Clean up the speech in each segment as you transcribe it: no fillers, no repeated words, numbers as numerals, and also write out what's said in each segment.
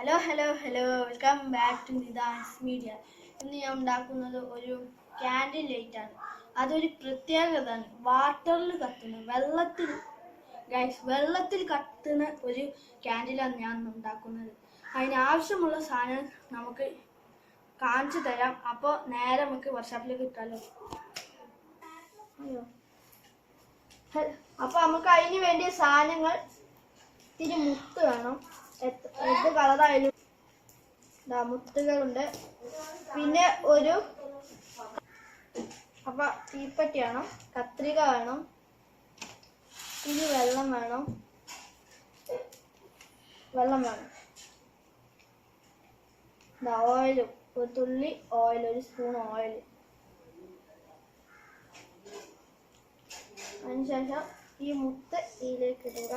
Hello welcome back to Nidan's media. ഇന്ന് ഞാൻ ഉണ്ടാക്കുന്നത് ഒരു ക്യാൻഡിൽ ലൈറ്റ് ആണ്. അതൊരു പ്രത്യേകതയാണ്. വാട്ടറിൽ കത്തുന്ന വെള്ളത്തിൽ കത്തുന്ന ഒരു ക്യാൻഡിലാണ് ഞാൻ ഉണ്ടാക്കുന്നത്. അതിനാവശ്യമുള്ള സാധനം നമുക്ക് കാണിച്ചു തരാം. അപ്പോൾ നേരെ നമുക്ക് വർക്ക്ഷോപ്പിലേക്ക് ഇട്ടാലോ. അപ്പോൾ നമുക്ക് അതിന് വേണ്ടിയ സാധനങ്ങൾ ഇത്തിരി മുത്ത് വേണം. എന്ത് കളറായാലും മുത്തുകളുണ്ട്. പിന്നെ ഒരു തീപ്പറ്റി വേണം, കത്രിക വേണം, ഇനി വെള്ളം വേണം. ഓയിൽ, ഒരു തുള്ളി ഓയിൽ, ഒരു സ്പൂൺ ഓയിൽ. അതിനുശേഷം ഈ മുത്ത് ഇതിലേക്ക് ഇടുക.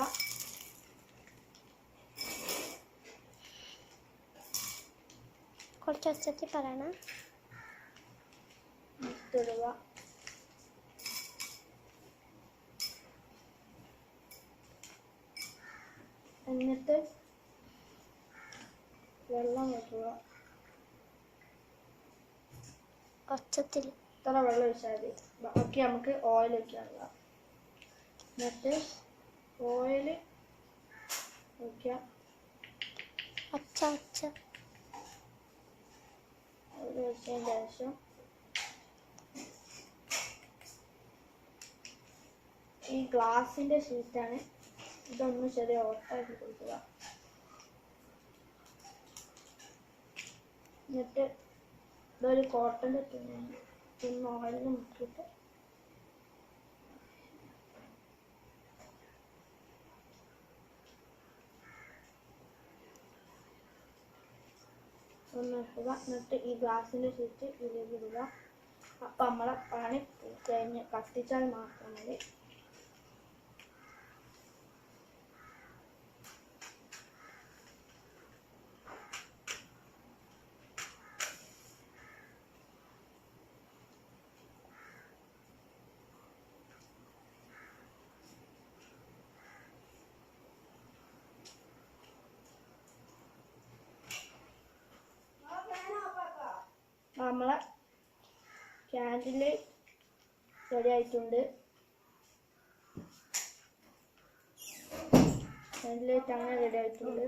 കുറച്ച് ഒച്ചത്തിൽ പറയണം. മുത്തിടുക. എന്നിട്ട് വെള്ളം വെക്കുക. ഒച്ചത്തിൽ ഇത്ര വെള്ളം ഒഴിച്ചാൽ മതി. ബാക്കി നമുക്ക് ഓയിൽ ഒഴിക്കാനുള്ള. എന്നിട്ട് ഓയിൽ ഒഴിക്കുക. ഒഴിച്ചതിന് ശേഷം ഈ ഗ്ലാസിന്റെ ഷീറ്റാണ്. ഇതൊന്ന് ചെറിയ ഓട്ടാക്കി കൊടുക്കുക. എന്നിട്ട് ഇതൊരു കോട്ടൻ്റെ തുണി ഓയിലിൽ മുക്കിയിട്ട് ഒന്ന് ഇടുക. എന്നിട്ട് ഈ ഗ്ലാസിൻ്റെ ഷീറ്റ് ഇതിലേക്ക് ഇടുക. അപ്പം നമ്മളെ പണി കഴിഞ്ഞ് കത്തിച്ചാൽ മാത്രം മതി. നമ്മളെ ക്യാൻഡിൽ റെഡി ആയിട്ടുണ്ട്. ക്യാൻഡിൽ ലൈറ്റ് അങ്ങനെ റെഡി ആയിട്ടുണ്ട്.